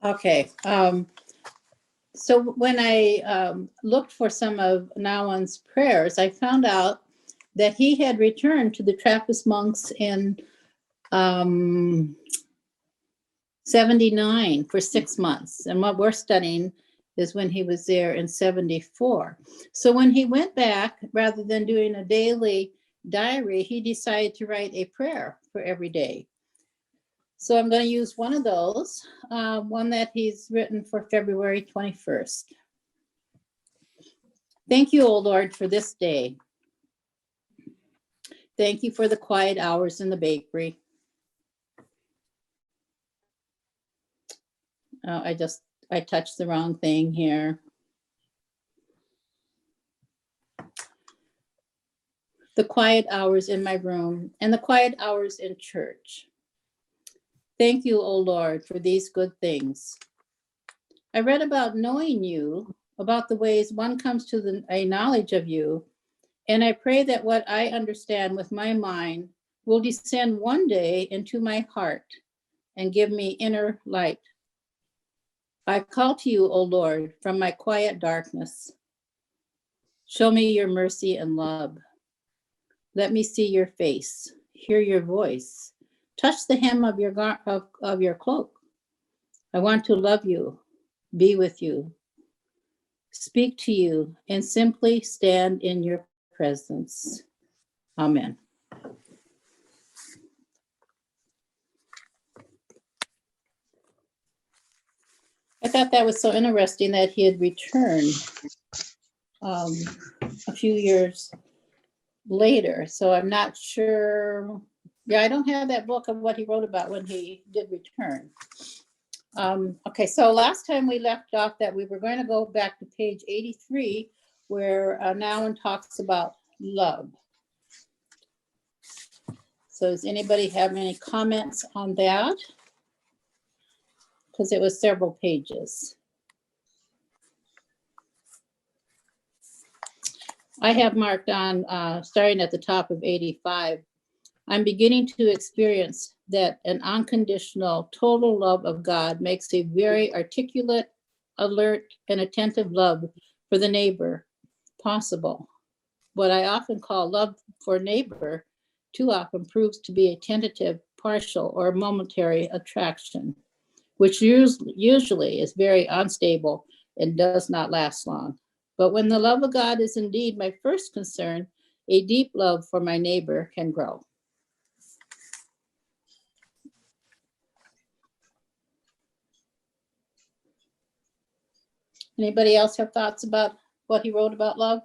Okay. So when I looked for some of Nouwen's prayers, I found out that he had returned to the Trappist monks in 79 for 6 months. And what we're studying is when he was there in 74. So when he went back, rather than doing a daily diary, he decided to write a prayer for every day. So I'm going to use one of those, one that he's written for February 21st. Thank you, O Lord, for this day. Thank you for the quiet hours in the bakery. I touched the wrong thing here. The quiet hours in my room and the quiet hours in church. Thank you, O Lord, for these good things. I read about knowing you, about the ways one comes to a knowledge of you, and I pray that what I understand with my mind will descend one day into my heart and give me inner light. I call to you, O Lord, from my quiet darkness. Show me your mercy and love. Let me see your face, hear your voice, touch the hem of your cloak. I want to love you, be with you, speak to you, and simply stand in your presence. Amen. I thought that was so interesting that he had returned a few years later. So I'm not sure. Yeah, I don't have that book of what he wrote about when he did return. Okay, so last time we left off that we were going to go back to page 83, where Nouwen talks about love. So does anybody have any comments on that? Because it was several pages. I have marked on, starting at the top of 85, I'm beginning to experience that an unconditional, total love of God makes a very articulate, alert, and attentive love for the neighbor possible. What I often call love for neighbor too often proves to be a tentative, partial, or momentary attraction, which usually is very unstable and does not last long. But when the love of God is indeed my first concern, a deep love for my neighbor can grow. Anybody else have thoughts about what he wrote about love?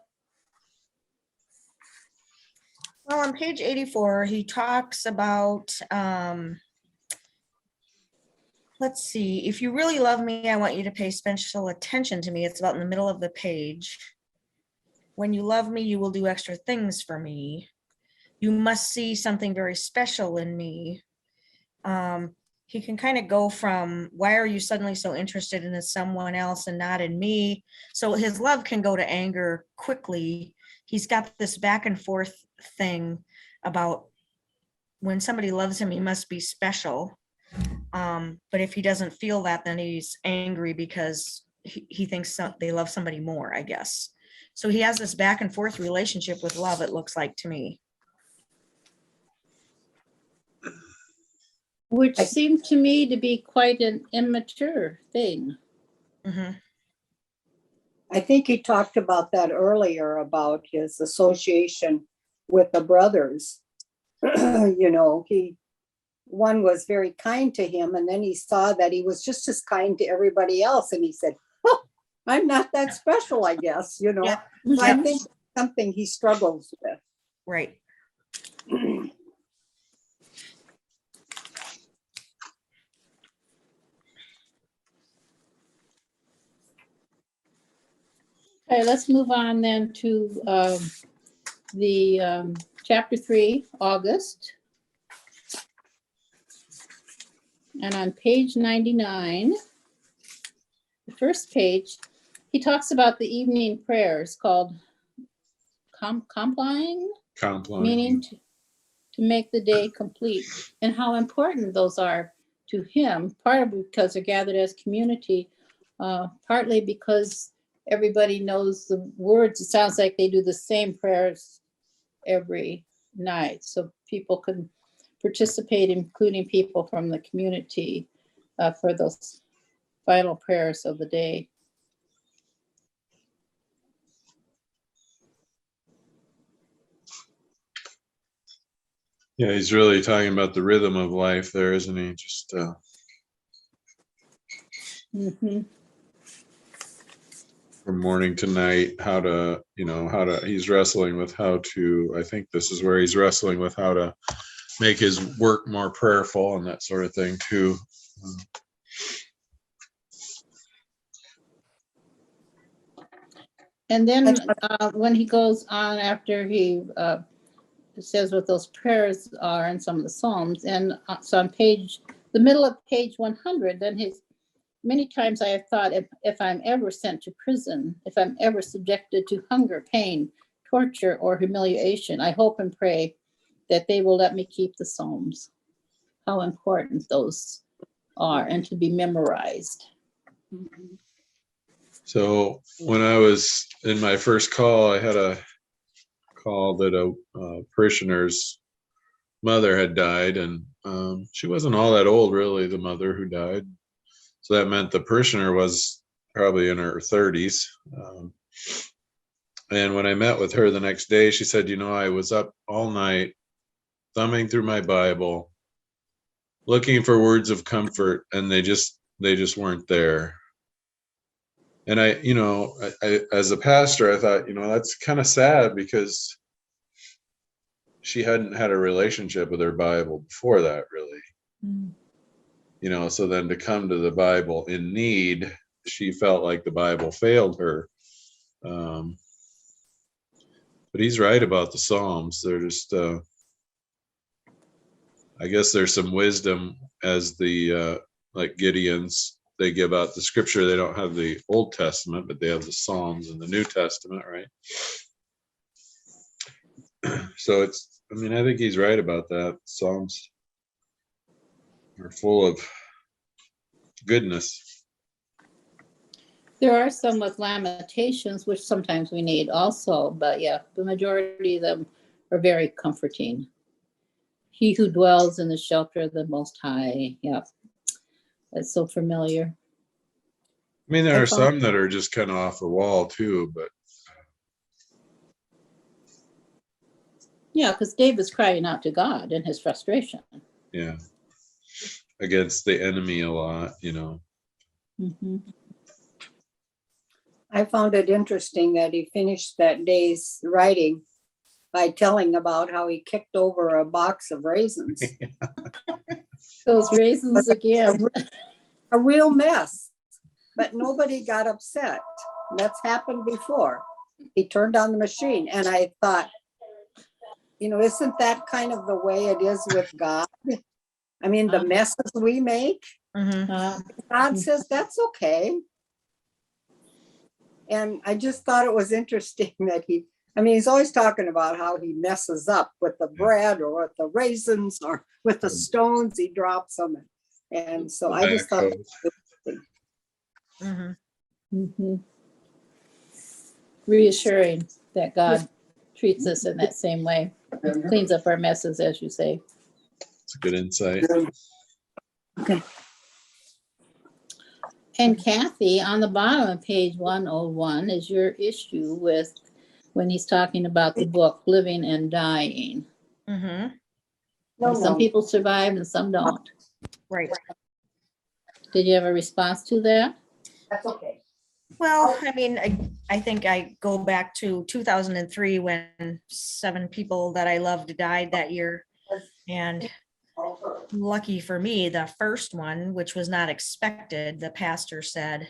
Well, on page 84, he talks about, let's see, if you really love me, I want you to pay special attention to me. It's about in the middle of the page. When you love me, you will do extra things for me. You must see something very special in me. He can kind of go from, why are you suddenly so interested in someone else and not in me? So his love can go to anger quickly. He's got this back and forth thing about when somebody loves him, he must be special. But if he doesn't feel that, then he's angry because he thinks they love somebody more, I guess. So he has this back and forth relationship with love, it looks like to me. Which seemed to me to be quite an immature thing. Mm-hmm. I think he talked about that earlier, about his association with the brothers. You know, one was very kind to him, and then he saw that he was just as kind to everybody else, and he said, oh, I'm not that special, I guess, you know. Yeah. So I think something he struggles with. Right. Okay, let's move on then to the chapter 3, August. And on page 99, the first page, he talks about the evening prayers called complying, meaning to make the day complete, and how important those are to him, partly because they're gathered as community, partly because everybody knows the words. It sounds like they do the same prayers every night, so people can participate, including people from the community, for those final prayers of the day. Yeah, he's really talking about the rhythm of life there, isn't he? Just Mhm. from morning to night, he's wrestling with how to, I think this is where he's wrestling with how to make his work more prayerful and that sort of thing too. And then when he goes on after he says what those prayers are in some of the Psalms, and so on the middle of page 100, then many times I have thought, if I'm ever sent to prison, if I'm ever subjected to hunger, pain, torture, or humiliation, I hope and pray that they will let me keep the Psalms. How important those are, and to be memorized. So when I was in my first call, I had a call that a parishioner's mother had died, and she wasn't all that old, really, the mother who died. So that meant the parishioner was probably in her 30s. And when I met with her the next day, she said, I was up all night thumbing through my Bible, looking for words of comfort, and they just weren't there. And I as a pastor, I thought, that's kind of sad, because she hadn't had a relationship with her Bible before that, really. So then to come to the Bible in need, she felt like the Bible failed her. But he's right about the Psalms. They're just, I guess there's some wisdom as the, like Gideon's, they give out the scripture. They don't have the Old Testament, but they have the Psalms and the New Testament, right? So I think he's right about that. Psalms are full of goodness. There are some with lamentations, which sometimes we need also, but yeah, the majority of them are very comforting. He who dwells in the shelter of the Most High. Yeah, that's so familiar. There are some that are just kind of off the wall too, but yeah, because David's crying out to God in his frustration. Yeah, against the enemy a lot, Mm-hmm. I found it interesting that he finished that day's writing by telling about how he kicked over a box of raisins. Those raisins again. A real mess, but nobody got upset. That's happened before. He turned on the machine, and I thought, isn't that kind of the way it is with God? The messes we make, God says that's okay. And I just thought it was interesting that he's always talking about how he messes up with the bread or with the raisins or with the stones, he drops them. And so I just thought it was interesting. Mm-hmm. Reassuring that God treats us in that same way, cleans up our messes, as you say. It's a good insight. Okay. And Kathy, on the bottom of page 101 is your issue with when he's talking about the book Living and Dying. Some people survive and some don't. Right. Did you have a response to that? That's okay. Well, I think I go back to 2003 when 7 people that I loved died that year. And lucky for me, the first one, which was not expected, the pastor said,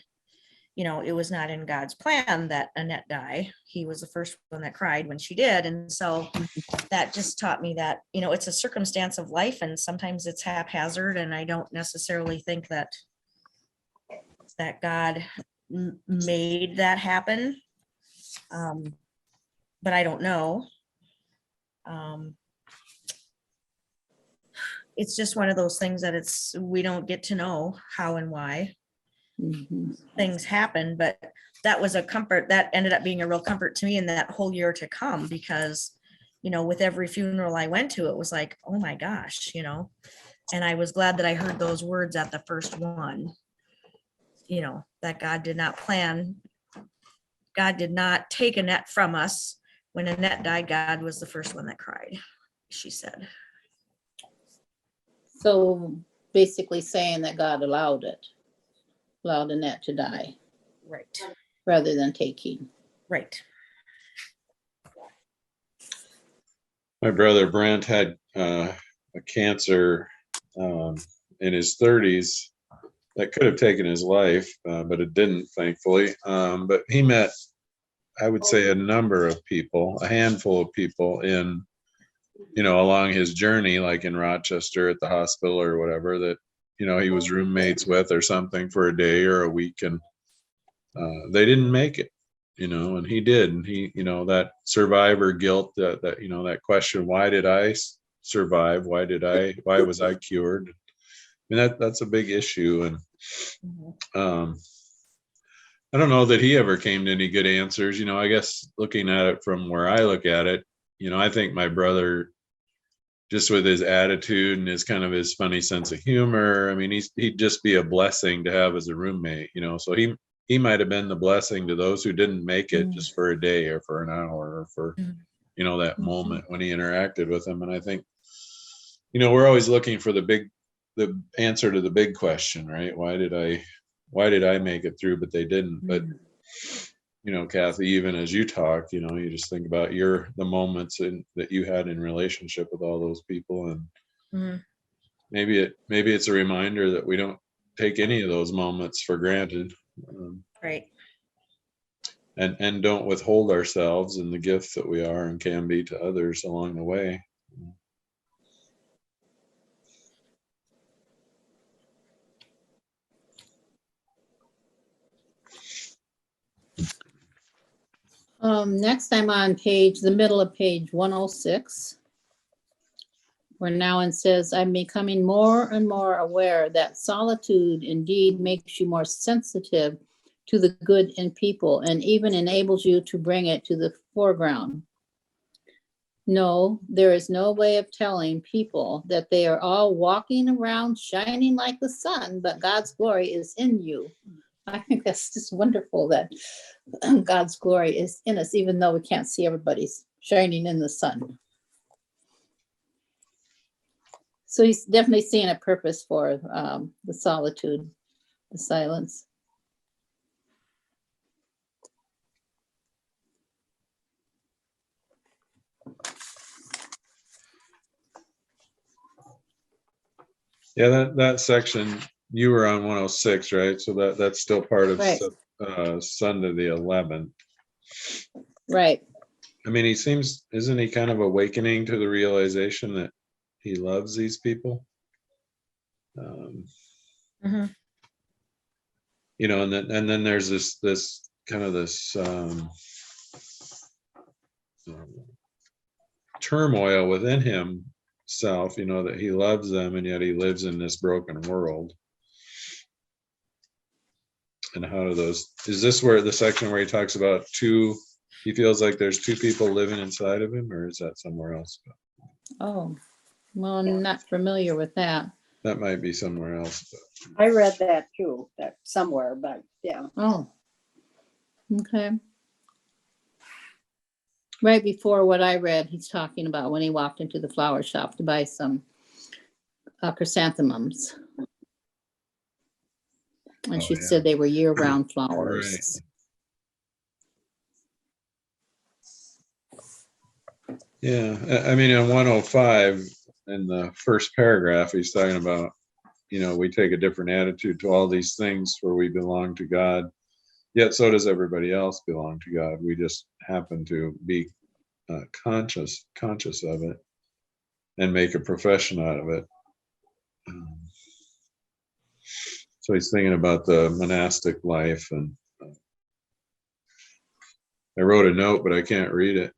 it was not in God's plan that Annette die. He was the first one that cried when she did. And so that just taught me that, it's a circumstance of life, and sometimes it's haphazard. And I don't necessarily think that God made that happen. But I don't know. it's just one of those things that we don't get to know how and why Mhm. things happen, but that was a comfort. That ended up being a real comfort to me in that whole year to come, because, with every funeral I went to, it was like, oh my gosh, and I was glad that I heard those words at the first one, that God did not take Annette from us. When Annette died, God was the first one that cried, she said. So basically saying that God allowed Annette to die Right, rather than taking. right. My brother Brent had a cancer in his 30s that could have taken his life, but it didn't, thankfully. But he met, I would say, a number of people, a handful of people along his journey, like in Rochester at the hospital or whatever, that, he was roommates with or something for a day or a week, and they didn't make it, and he did. And he, that survivor guilt, that question, why did I survive? Why was I cured? I mean, that's a big issue. And I don't know that he ever came to any good answers. I guess looking at it from where I look at it, I think my brother, just with his attitude and his funny sense of humor, I mean, he'd just be a blessing to have as a roommate, so he might have been the blessing to those who didn't make it just for a day or for an hour or for, that moment when he interacted with them. And I think, we're always looking for the answer to the big question, right? Why did I make it through, but they didn't? But, Kathy, even as you talk, you just think about the moments that you had in relationship with all those people. And maybe it's a reminder that we don't take any of those moments for granted. Right. And don't withhold ourselves in the gift that we are and can be to others along the way. Next, I'm on the middle of page 106, where Nouwen says, I'm becoming more and more aware that solitude indeed makes you more sensitive to the good in people and even enables you to bring it to the foreground. No, there is no way of telling people that they are all walking around shining like the sun, but God's glory is in you. I think that's just wonderful that God's glory is in us, even though we can't see everybody's shining in the sun. So he's definitely seeing a purpose for the solitude, the silence. Yeah, that section, you were on 106, right? So that's still part of Right. Sunday the 11th. Right. I mean, isn't he kind of awakening to the realization that he loves these people? And then there's this kind of this turmoil within himself, that he loves them and yet he lives in this broken world. And is this where the section where he talks about he feels like there's two people living inside of him, or is that somewhere else? Oh, well, I'm not familiar with that. That might be somewhere else. But. I read that too, that somewhere, but yeah. Oh, okay. Right before what I read, he's talking about when he walked into the flower shop to buy some chrysanthemums. And she said they were year-round flowers. Right. Yeah, I mean, in 105, in the first paragraph, he's talking about, we take a different attitude to all these things for we belong to God, yet so does everybody else belong to God. We just happen to be conscious of it and make a profession out of it. So he's thinking about the monastic life, and I wrote a note, but I can't read it.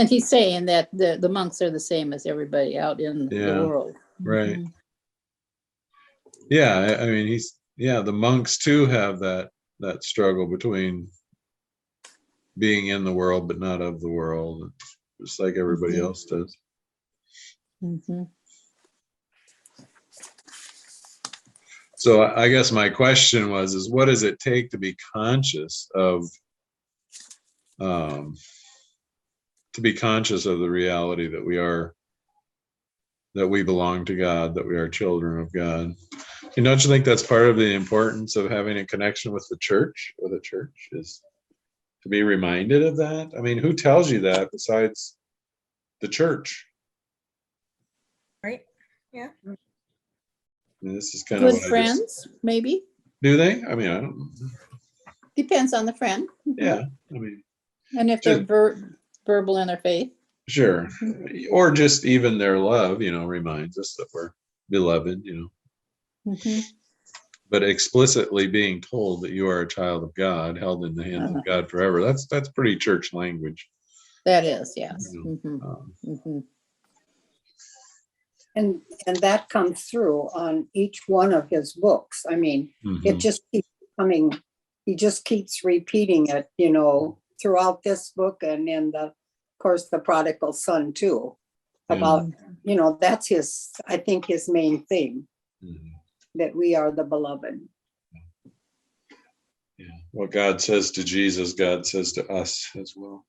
And he's saying that the monks are the same as everybody out in the Yeah, world. right. Mhm. Yeah, I mean, the monks too have that struggle between being in the world but not of the world, just like everybody Mhm. else does. Mhm. So I guess my question is what does it take to be conscious of the reality that we belong to God, that we are children of God? And don't you think that's part of the importance of having a connection with the church, or the church, is to be reminded of that? I mean, who tells you that besides the church? Right? Yeah. I mean, this is kind of Good what friends, maybe. do they? I mean, I don't. Depends on the friend. Mhm. Yeah, I mean, And if just they're verbal in their faith. sure, Mhm. or just even their love, reminds us that we're beloved, Mhm. but explicitly being told that you are a child of God, held in the hands of God forever. That's pretty church language. That is, yes. You Mhm. know, Mhm. And that comes through on each one of his books. I mean, it mhm. just keeps coming, he just keeps repeating it, throughout this book, and in of course, the prodigal son too. Yeah. About, that's I think his main theme, Mhm. that we are the beloved. Yeah. What God says to Jesus, God says to us as well.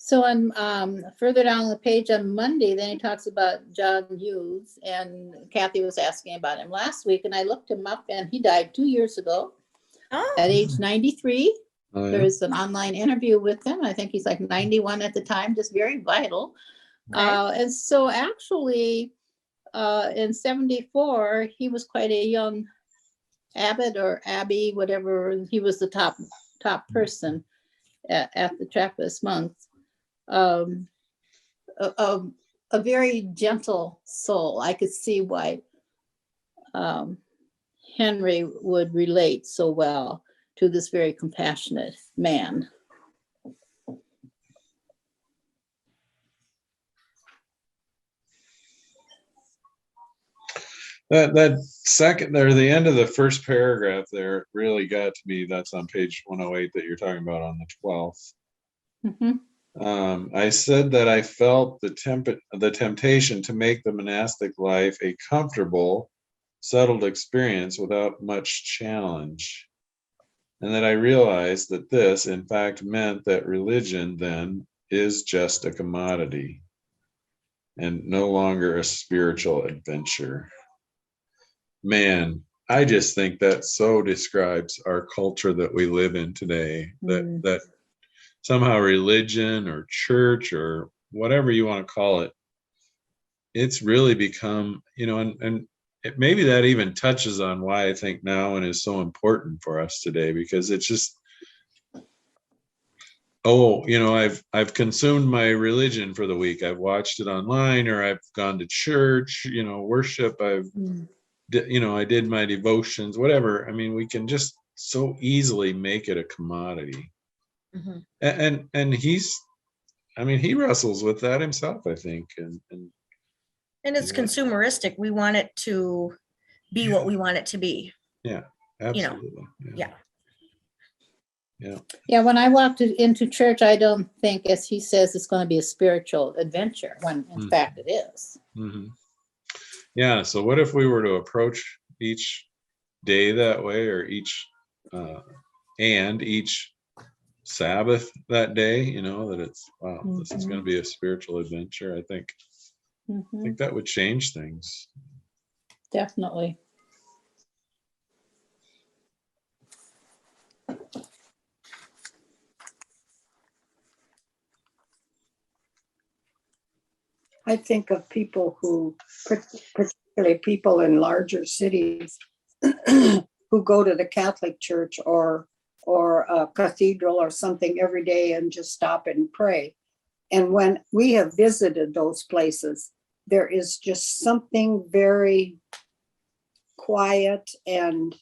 So on further down the page on Monday, then he talks about John Hughes, and Kathy was asking about him last week, and I looked him up, and he died 2 years ago Oh, at age 93. Oh, yeah. There's an online interview with him. I think he's like 91 at the time, just very vital. okay. And so actually, in 74, he was quite a young abbot or abbey, whatever. He was the top person at the Trappist monks. Um, a very gentle soul. I could see why Henri would relate so well to this very compassionate man. That second there, the end of the first paragraph there really got to me. That's on page 108 that you're talking about on the 12th. Mm-hmm. I said that I felt the temptation to make the monastic life a comfortable, settled experience without much challenge, and that I realized that this, in fact, meant that religion then is just a commodity and no longer a spiritual adventure. Man, I just think that so describes our culture that we live in today, that somehow religion or church or whatever you want to call it, it's really become, and maybe that even touches on why I think Nouwen is so important for us today, because it's just, I've consumed my religion for the week. I've watched it online, or I've gone to church, worship. I did my devotions, whatever. I mean, we can just so easily make it a commodity. Mm-hmm. And he wrestles with that himself, I think. And it's consumeristic. We want it to be what we want it to be. Yeah, absolutely. Yeah. Yeah, when I walked into church, I don't think, as he says, it's going to be a spiritual adventure, when in fact it is. Mm-hmm. Yeah, so what if we were to approach each day that way, or each Sabbath that day, that it's, wow, this is going to be a spiritual adventure. I think that would change things. Definitely. I think of people who, particularly people in larger cities, who go to the Catholic Church or a cathedral or something every day and just stop and pray. And when we have visited those places, there is just something very quiet and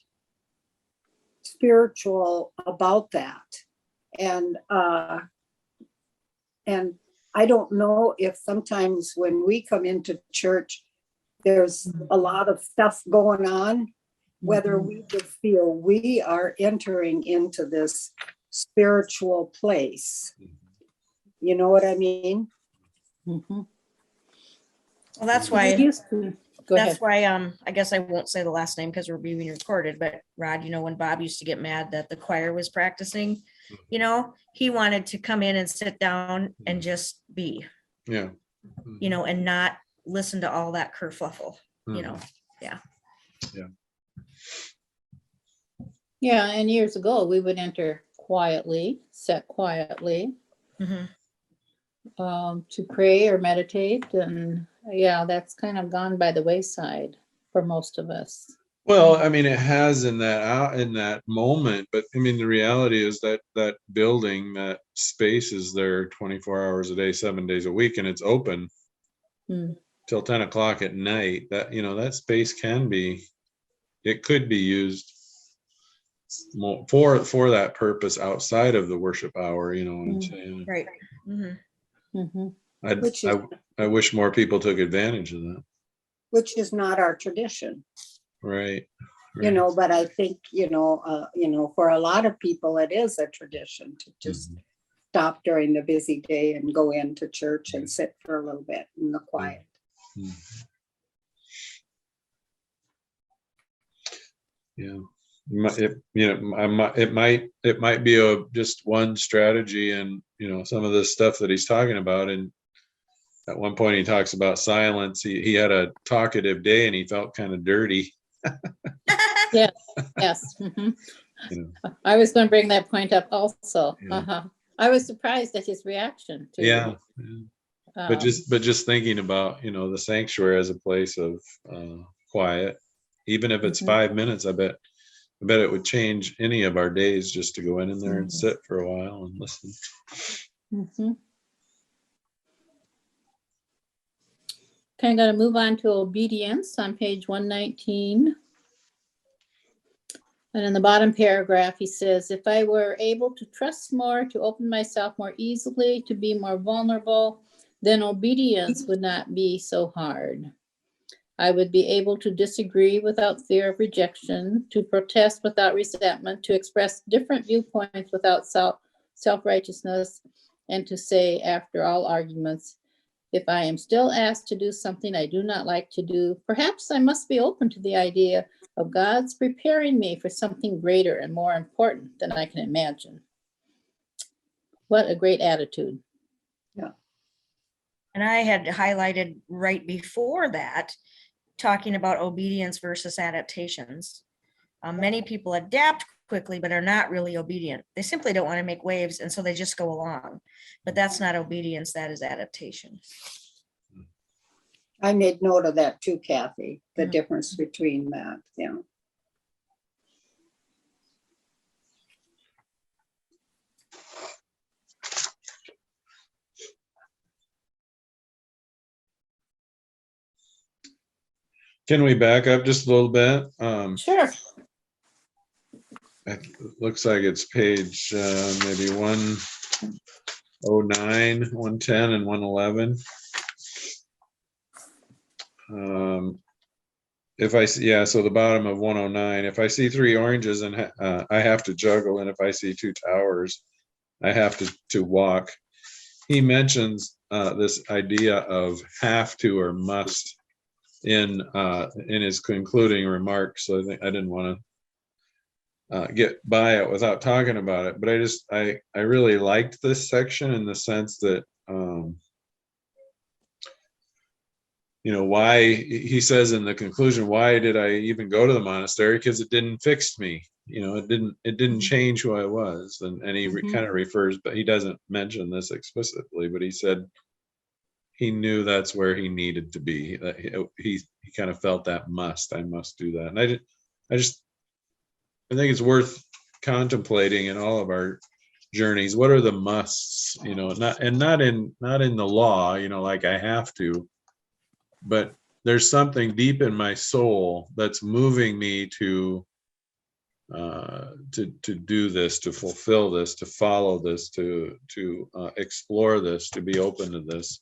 spiritual about that. And I don't know if sometimes when we come into church, there's a lot of stuff going on, whether we just feel we are entering into this spiritual place. You know what I mean? Mhm. Well, that's We why, used to- Go ahead. that's why, I guess I won't say the last name because we're being recorded, but Rod, you know, when Bob used to get mad that the choir was practicing, you know, he wanted to come in and sit down and just be, Yeah. you know, and not listen to all that kerfuffle, you know. Yeah, and years ago, we would enter quietly, sit quietly, Mhm. to pray or meditate. And yeah, that's kind of gone by the wayside for most of us. Well, I mean, it has in that moment, but I mean, the reality is that that building, that space is there 24 hours a day, 7 days a week, and it's open Hmm. till 10 o'clock at night. That, you know, that space it could be used more for that purpose outside of the worship hour. You know what I'm saying? Right. Mhm. Mhm. Which is, I wish more people took advantage of that. which is not our tradition, Right. you know, but I think, for a lot of people, it is a tradition to just stop during the busy day and go into church and sit for a little bit in the quiet. Mhm. Yeah. It might be just one strategy, and you know, some of the stuff that he's talking about. And at one point he talks about silence. He had a talkative day and he felt kind of dirty. Yes. Mhm. You know. I was going to bring that point up also. Yeah. I was surprised at his reaction to. Yeah. But um, just thinking about, you know, the sanctuary as a place of quiet, even if it's Mhm. 5 minutes, I bet it would change any of our days just to go in there and sit for a while and listen. Mhm. Okay, I'm going to move on to obedience on page 119. And in the bottom paragraph, he says, if I were able to trust more, to open myself more easily, to be more vulnerable, then obedience would not be so hard. I would be able to disagree without fear of rejection, to protest without resentment, to express different viewpoints without self-righteousness, and to say, after all arguments, if I am still asked to do something I do not like to do, perhaps I must be open to the idea of God's preparing me for something greater and more important than I can imagine. What a great attitude. And I had highlighted right before that, talking about obedience versus adaptations. Many people adapt quickly, but are not really obedient. They simply don't want to make waves, and so they just go along. But that's not obedience, that is adaptation. I made note of that too, Kathy, the Mhm. difference between that, yeah. Can we back up just a little bit? Sure. It looks like it's page maybe 109, 110, and 111. If I see, yeah, so the bottom of 109, if I see 3 oranges and I have to juggle, and if I see 2 towers, I have to walk. He mentions this idea of have to or must in his concluding remarks. So I think I didn't want to get by it without talking about it, but I really liked this section in the sense that you know, why he says in the conclusion, why did I even go to the monastery? Because it didn't fix me. You know, it didn't change who I was. And he kind of refers, but he doesn't mention this explicitly, but he said he knew that's where he needed to be. That he kind of felt that I must do that. And I think it's worth contemplating in all of our journeys. What are the musts? You know, not in the law. You know, like I have to. But there's something deep in my soul that's moving me to to do this, to fulfill this, to follow this, to explore this, to be open to this.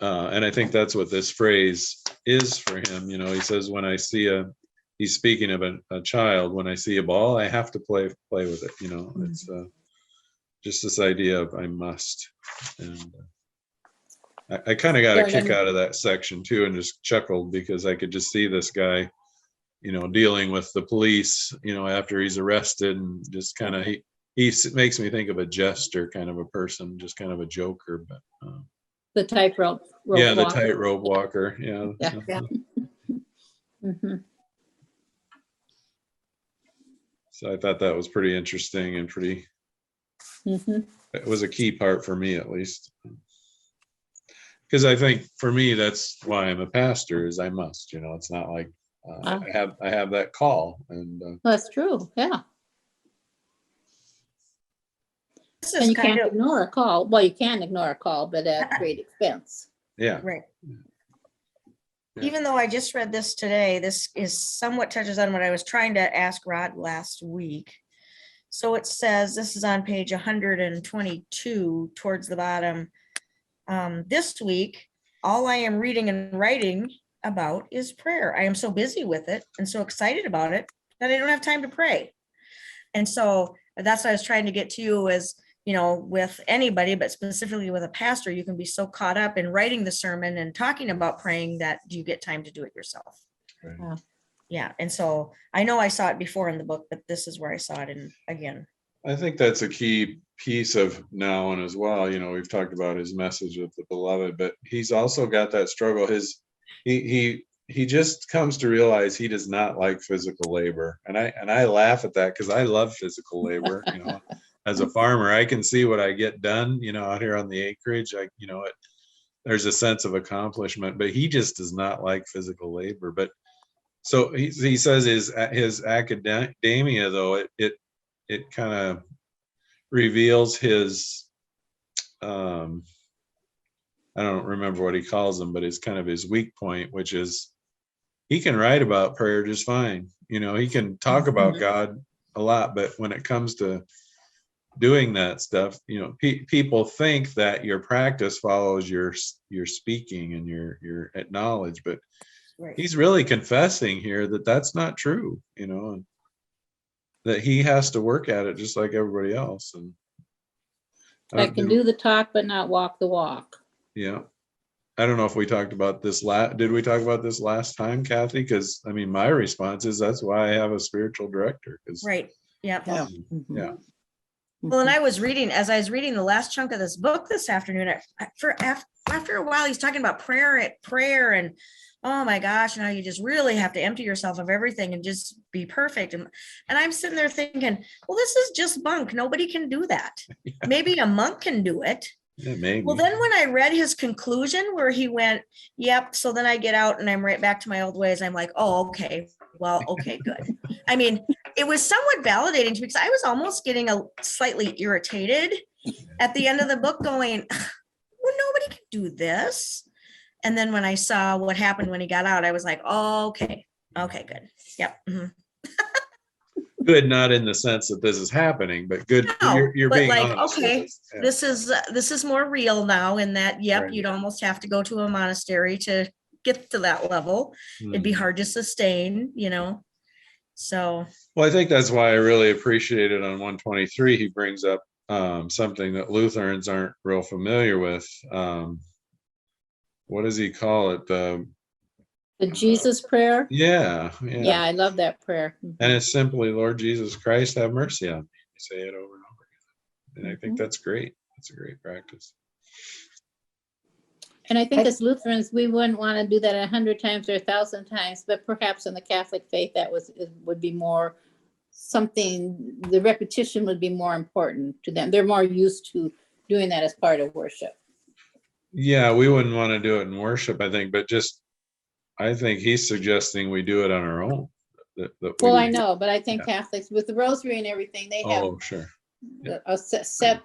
And I think that's what this phrase is for him. He says, when I see he's speaking of a child, when I see a ball, I have to play with it. It's just this idea of I must. And I kind of got a kick out of that section too, and just chuckled because I could just see this guy, dealing with the police, after he's arrested, and just kind of, he makes me think of a jester kind of a person, just kind of a joker, but The tightrope. yeah, the walker. tightrope walker. Yeah. Yeah. Mhm. So I thought that was pretty interesting and pretty, Mhm. it was a key part for me, at least. Because I think for me, that's why I'm a pastor, is I must, it's not like I have that call, and That's true. Yeah. This And is you kind can't of ignore a call. Well, you can ignore a call, but at great expense. yeah. right. Yeah. Even though I just read this today, this is somewhat touches on what I was trying to ask Rod last week. So it says, this is on page 122 towards the bottom. This week, all I am reading and writing about is prayer. I am so busy with it and so excited about it that I don't have time to pray. And so that's what I was trying to get to you is, with anybody, but specifically with a pastor, you can be so caught up in writing the sermon and talking about praying that you get time to do it yourself. Right. Wow. Yeah. And so I know I saw it before in the book, but this is where I saw it in again. I think that's a key piece of Nouwen as well. We've talked about his message with the beloved, but he's also got that struggle. He just comes to realize he does not like physical labor, and I laugh at that because I love physical labor. As a farmer, I can see what I get done. Out here on the acreage, there's a sense of accomplishment. But he just does not like physical labor. But so he says his academia, though, it kind of reveals his I don't remember what he calls them, but it's kind of his weak point, which is he can write about prayer just fine. He can talk about God a lot, but when it comes to doing that stuff, people think that your practice follows your speaking and your knowledge, but Right. he's really confessing here that that's not true, and that he has to work at it just like everybody else. And I can do the talk, but not walk the walk. Yeah. I don't know if we talked about this did we talk about this last time, Kathy? Because my response is that's why I have a spiritual director. Right. Yep. Yeah. Yeah. Well, and I was reading, as I was reading the last chunk of this book this afternoon, after a while, he's talking about prayer and, oh my gosh, now you just really have to empty yourself of everything and just be perfect. And I'm sitting there thinking, well, this is just bunk. Nobody can do that. Yeah. Maybe a monk can do it. Yeah, maybe. Well, then when I read his conclusion where he went, yep. So then I get out and I'm right back to my old ways. I'm like, oh, okay. Well, okay, good. I mean, it was somewhat validating to me because I was almost getting a slightly irritated at the end of the book going, well, nobody can do this. And then when I saw what happened when he got out, I was like, oh, okay, good. Yep. Mhm. Good, not in the sense that this is happening, but good. No, You're but being like, honest with okay, us. Yeah. this is more real now in that, yep, Right. you'd almost have to go to a monastery to get to that level. It'd be hard to sustain, so. Well, I think that's why I really appreciated on 123, he brings up something that Lutherans aren't real familiar with. What does he call it? The Jesus prayer. Yeah. Yeah, I love that prayer. And it's simply, Lord Jesus Christ, have mercy on me. You say it over and over again. And I think that's great. That's a great practice. And I think as Lutherans, we wouldn't want to do that 100 times or 1,000 times, but perhaps in the Catholic faith, would be more something, the repetition would be more important to them. They're more used to doing that as part of worship. Yeah, we wouldn't want to do it in worship, I think, but I think he's suggesting we do it on our own. Well, I know, but I think Catholics with the rosary and everything, they have sure. a set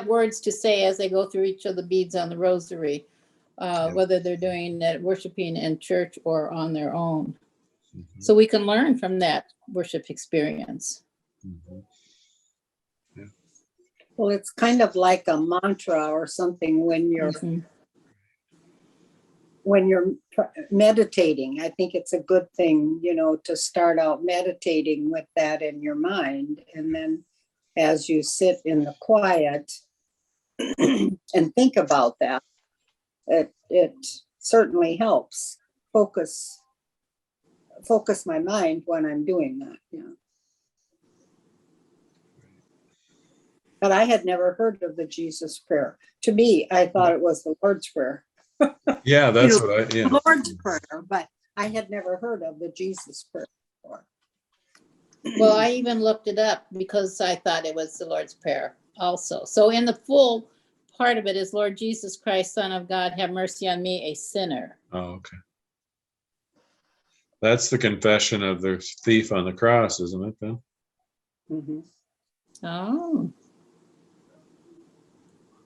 words to say as they go through each of the beads on the rosary, whether they're doing it, worshiping in church or on their own. So we can learn from that worship experience. Mhm. Well, it's kind of like a mantra or something when you're Mhm. meditating. I think it's a good thing, to start out meditating with that in your mind. And then as you sit in the quiet and think about that, it certainly helps focus my mind when I'm doing that. Yeah. But I had never heard of the Jesus Prayer. To me, I thought it was the Lord's Prayer. Yeah, that's what I, yeah. Lord's Prayer, but I had never heard of the Jesus Prayer before. Well, I even looked it up because I thought it was the Lord's Prayer also. So in the full part of it is, Lord Jesus Christ, Son of God, have mercy on me, a sinner. Oh, okay. That's the confession of the thief on the cross, isn't it, then? Mhm. Oh,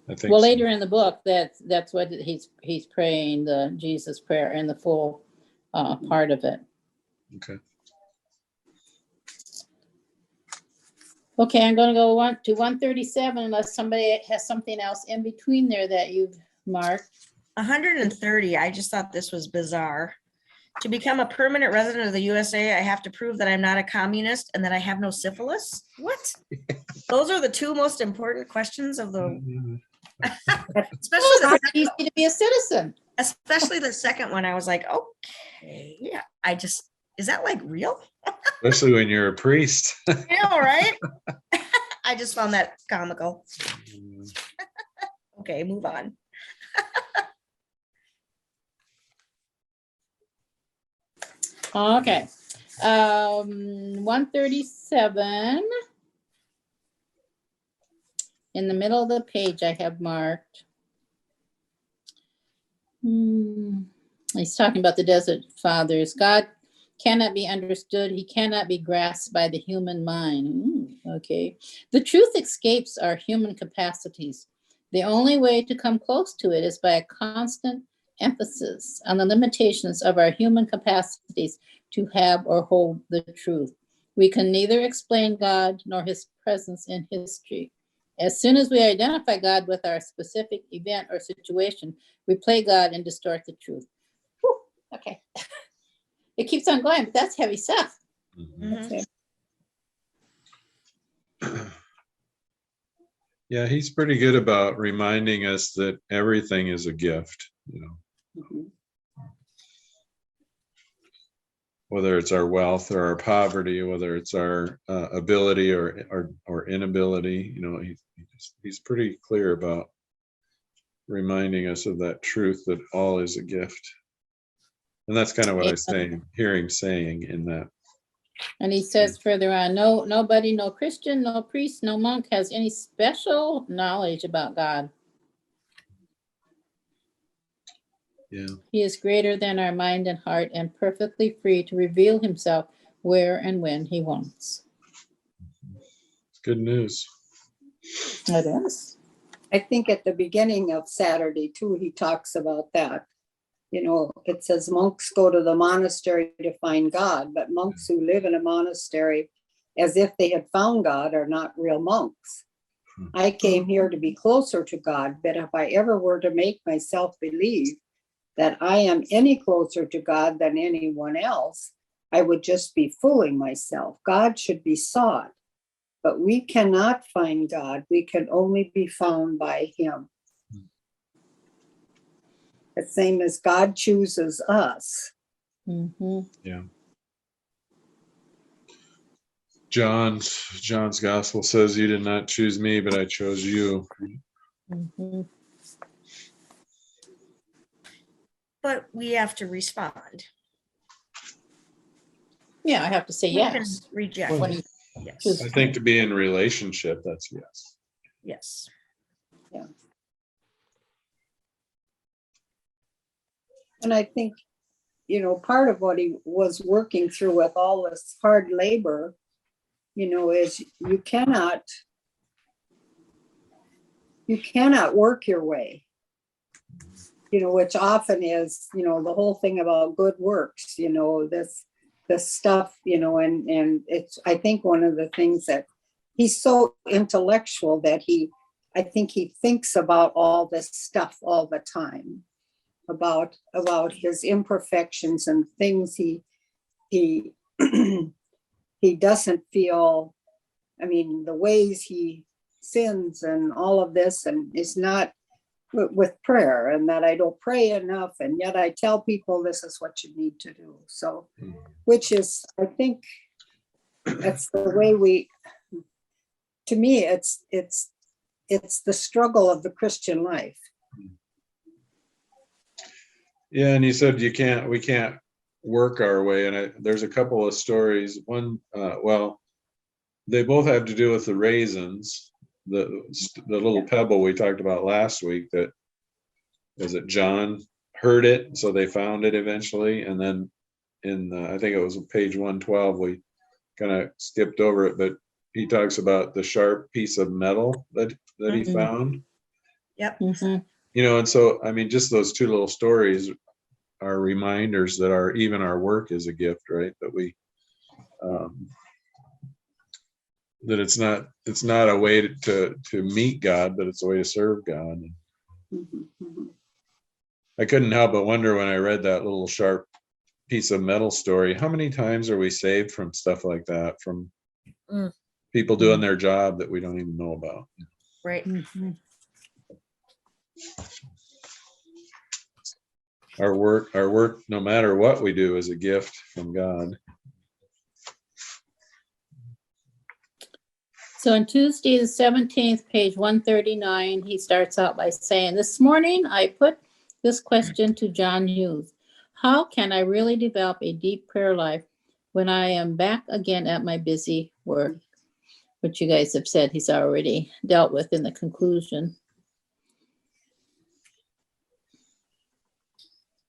I think well, so. later in the book, that's what he's praying, the Jesus Prayer in the full part of it. Okay. Okay, I'm going to go to 137 unless somebody has something else in between there that you've marked. 130, I just thought this was bizarre. To become a permanent resident of the USA, I have to prove that I'm not a communist and that I have no syphilis. What? Those are the two most important questions of the, especially It's not the, easy to be a citizen. especially the second one. I was like, okay, yeah, is that like real? Especially when you're a priest. You know, right? I just found that comical. Okay, move on. Okay. 137. In the middle of the page, I have marked. He's talking about the desert fathers. God cannot be understood. He cannot be grasped by the human mind. Okay. The truth escapes our human capacities. The only way to come close to it is by a constant emphasis on the limitations of our human capacities to have or hold the truth. We can neither explain God nor his presence in history. As soon as we identify God with our specific event or situation, we play God and distort the truth. Whew, okay. It keeps on going, but that's heavy stuff. Mhm. Yeah, he's pretty good about reminding us that everything is a gift, Mhm. whether it's our wealth or our poverty, whether it's our ability or inability. He's pretty clear about reminding us of that truth that all is a gift. And that's kind of what I hear him saying in that. And he says further on, nobody, no Christian, no priest, no monk has any special knowledge about God. Yeah. He is greater than our mind and heart and perfectly free to reveal himself where and when he wants. It's good news. It is. I think at the beginning of Saturday too, he talks about that. It says monks go to the monastery to find God, but monks who live in a monastery as if they had found God are not real monks. I came here to be closer to God, but if I ever were to make myself believe that I am any closer to God than anyone else, I would just be fooling myself. God should be sought, but we cannot find God. We can only be found by him. The same as God chooses us. Mm-hmm. Yeah. John's gospel says, you did not choose me, but I chose you. Mm-hmm. But we have to respond. Yeah, I have to say We can yes. reject. When he Yes. I think to be in relationship, that's yes. Yes. Yeah. And I think, part of what he was working through with all this hard labor, is you cannot work your way, which often is, the whole thing about good works, this the stuff, and it's, I think one of the things that he's so intellectual that I think he thinks about all this stuff all the time, about his imperfections and things he he doesn't feel, the ways he sins and all of this, and is not with prayer, and that I don't pray enough, and yet I tell people this is what you need to do. So, which is, I think that's the way to me, it's the struggle of the Christian life. Yeah, and you said we can't work our way, and there's a couple of stories. One, they both have to do with the raisins, the little pebble we talked about last week. That was it. John heard it, so they found it eventually, and then I think it was page 112. We kind of skipped over it, but he talks about the sharp piece of metal that he found. Yep. And so just those two little stories are reminders that even our work is a gift, right? That we that it's not a way to meet God, but it's a way to serve God. I couldn't help but wonder when I read that little sharp piece of metal story, how many times are we saved from stuff like that, from people doing their job that we don't even know about? Right. Our work, no matter what we do, is a gift from God. So on Tuesday, the 17th, page 139, he starts out by saying, "This morning I put this question to John Hughes. How can I really develop a deep prayer life when I am back again at my busy work?" Which you guys have said he's already dealt with in the conclusion.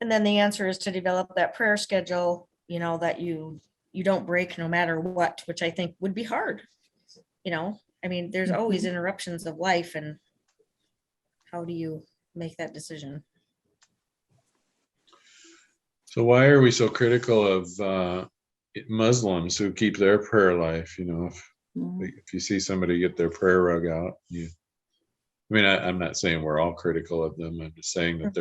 And then the answer is to develop that prayer schedule, that you don't break no matter what, which I think would be hard. There's always interruptions of life, and how do you make that decision? So why are we so critical of Muslims who keep their prayer life? If you see somebody get their prayer rug out, I'm not saying we're all critical of them. I'm just saying that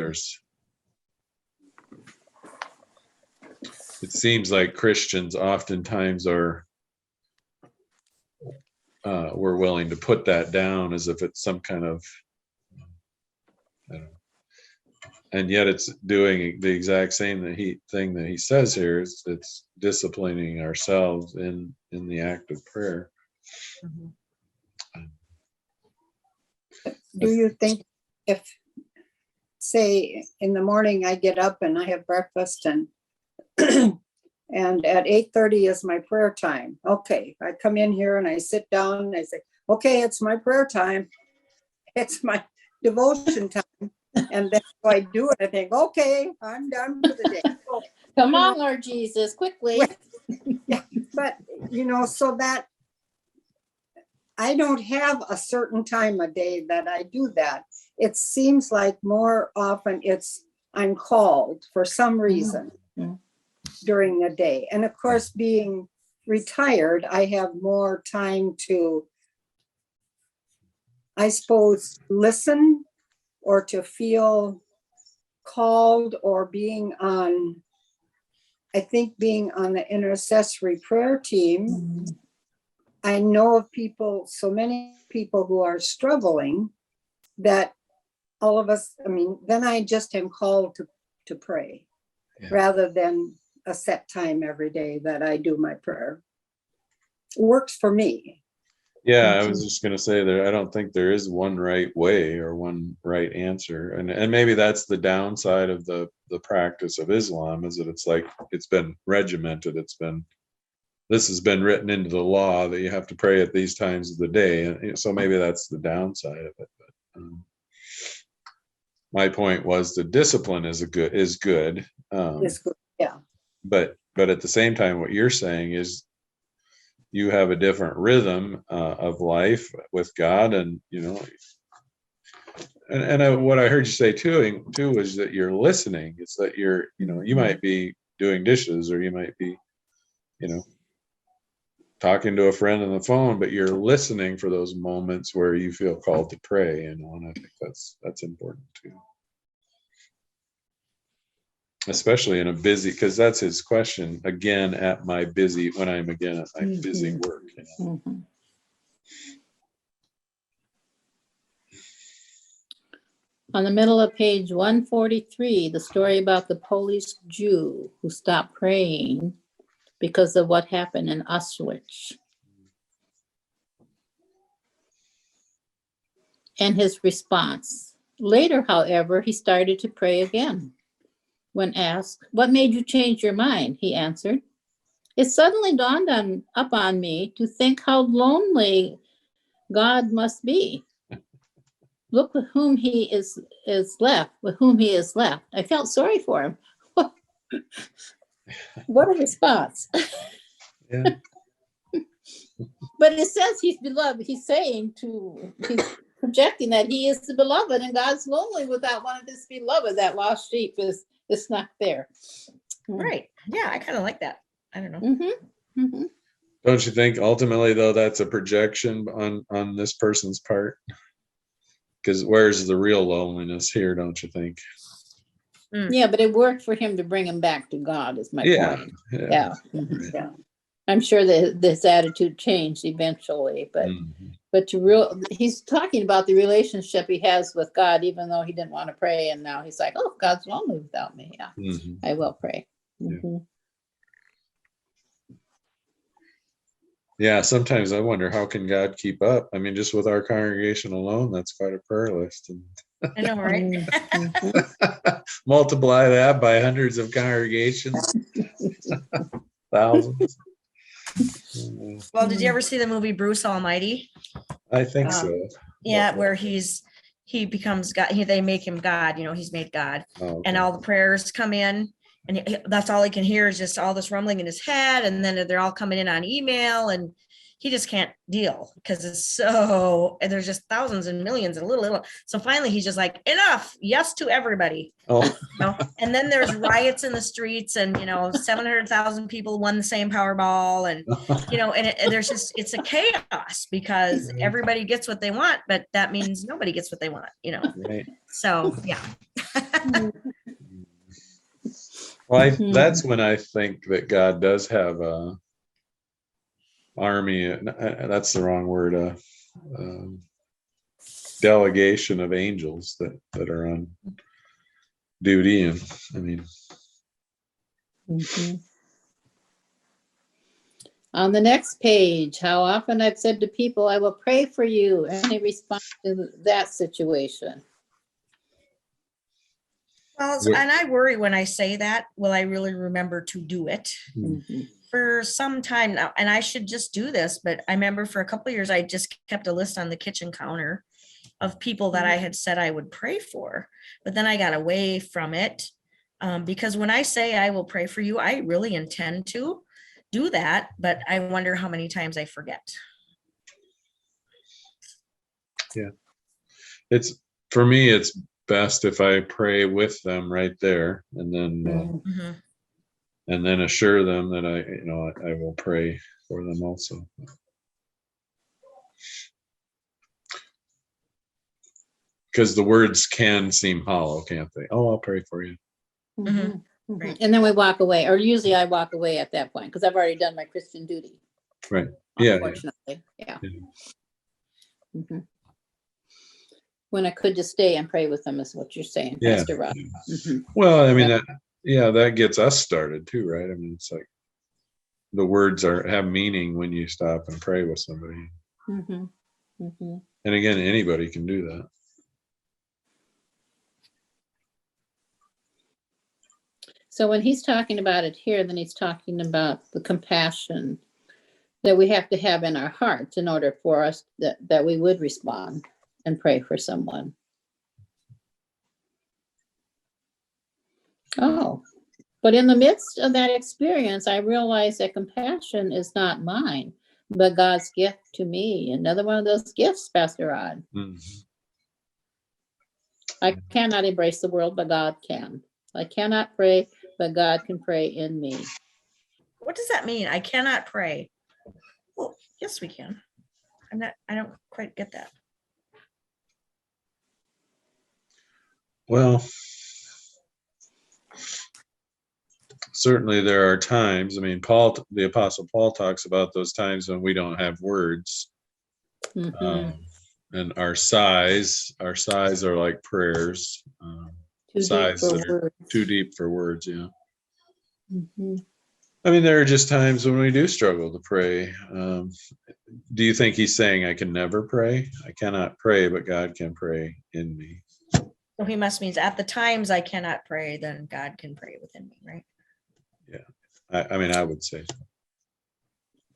it seems like Christians oftentimes we're willing to put that down as if it's some kind of, and yet it's doing the exact same thing that he says here. It's disciplining ourselves in the act of prayer. Do you think if, say, in the morning I get up and I have breakfast and and at 8:30 is my prayer time. Okay, I come in here and I sit down and I say, okay, it's my prayer time. It's my devotion time. And then I do it. I think, okay, I'm done for the day. So, Come on, Lord Jesus, quickly. yeah, but, so that I don't have a certain time of day that I do that. It seems like more often I'm called for some reason during the day. And of course, being retired, I have more time to, I suppose, listen or to feel called, or being on the intercessory prayer team. I know of so many people who are struggling, that all of us, then I just am called to pray, rather than a set time every day that I do my prayer. Works for me. Yeah, I was just going to say that I don't think there is one right way or one right answer. And maybe that's the downside of the practice of Islam, is that it's like it's been regimented. This has been written into the law that you have to pray at these times of the day. And so maybe that's the downside of it. But my point was the discipline is good. It's good. Yeah. But at the same time, what you're saying is you have a different rhythm of life with God, and what I heard you say too is that you're listening. It's that you might be doing dishes, or you might be you know, talking to a friend on the phone, but you're listening for those moments where you feel called to pray, you know, and I think that's important too. Especially in a busy, because that's his question, again at my busy, when I'm again at my busy work. You know? Mhm. On the middle of page 143, the story about the Polish Jew who stopped praying because of what happened in Auschwitz. And his response. Later, however, he started to pray again. When asked, "What made you change your mind?" he answered, "It suddenly dawned upon me to think how lonely God must be. Look with whom he is left, with whom he is left. I felt sorry for him." What a response. Yeah. But it says he's beloved. He's projecting that he is the beloved, and God's lonely without one of his beloved. That lost sheep is not there. Right. Yeah, I kind of like that. I don't know. Mm-hmm. Mm-hmm. Don't you think ultimately though that's a projection on this person's part? Because where's the real loneliness here, don't you think? Yeah, but it worked for him to bring him back to God, is my point. Yeah. Mm-hmm. Yeah. I'm sure that this attitude changed eventually, but he's talking about the relationship he has with God, even though he didn't want to pray, and now he's like, "Oh, God's lonely without me. Yeah, I will pray." Mm-hmm. Yeah, sometimes I wonder how can God keep up? I mean, just with our congregation alone, that's quite a prayer list. And I know, right? Mm-hmm. multiply that by hundreds of congregations, thousands. Well, did you ever see the movie Bruce Almighty? I think so. Yeah, where he becomes God. They make him God. You know, he's made God, and all the prayers come in, and that's all he can hear is just all this rumbling in his head, and then they're all coming in on email, and he just can't deal because it's so. And there's just thousands and millions and little. So finally, he's just like, enough. Yes to everybody. Oh. You know? And then there's riots in the streets, and 700,000 people won the same Powerball, and and there's just it's a chaos because everybody gets what they want, but that means nobody gets what they want. Right. So yeah. Well, that's when I think that God does have a army. That's the wrong word. Delegation of angels that are on duty, and I mean. Mm-hmm. On the next page, how often I've said to people, "I will pray for you," and they respond to that situation. Well, and I worry when I say that, will I really remember to do it? Mm-hmm. For some time now, and I should just do this, but I remember for a couple of years, I just kept a list on the kitchen counter of people that I had said I would pray for, but then I got away from it because when I say I will pray for you, I really intend to do that, but I wonder how many times I forget. Yeah, for me, it's best if I pray with them right there, and then assure them that I will pray for them also. Because the words can seem hollow, can't they? Oh, I'll pray for you. Mm-hmm. Mm-hmm. Right. And then we walk away, or usually I walk away at that point because I've already done my Christian duty. Right. Yeah. Unfortunately. Yeah. Mm-hmm. When I could just stay and pray with them is what you're saying, Pastor Rob. Mm-hmm. Well, I mean, that gets us started too, right? I mean, it's like the words have meaning when you stop and pray with somebody. Mm-hmm. Mm-hmm. And again, anybody can do that. So when he's talking about it here, then he's talking about the compassion that we have to have in our hearts in order for us that we would respond and pray for someone. Oh, but in the midst of that experience, I realized that compassion is not mine, but God's gift to me. Another one of those gifts, Pastor Rod. Mm-hmm. I cannot embrace the world, but God can. I cannot pray, but God can pray in me. What does that mean? I cannot pray. Well, yes, we can. I don't quite get that. Well, certainly there are times, I mean, the Apostle Paul talks about those times when we don't have words. Mhm. And our sighs are like prayers. Too deep Sighs for that are words. too deep for words, yeah. Mhm. I mean, there are just times when we do struggle to pray. Do you think he's saying I can never pray? I cannot pray, but God can pray in me. So he must means at the times I cannot pray, then God can pray within me, right? I mean, I would say so.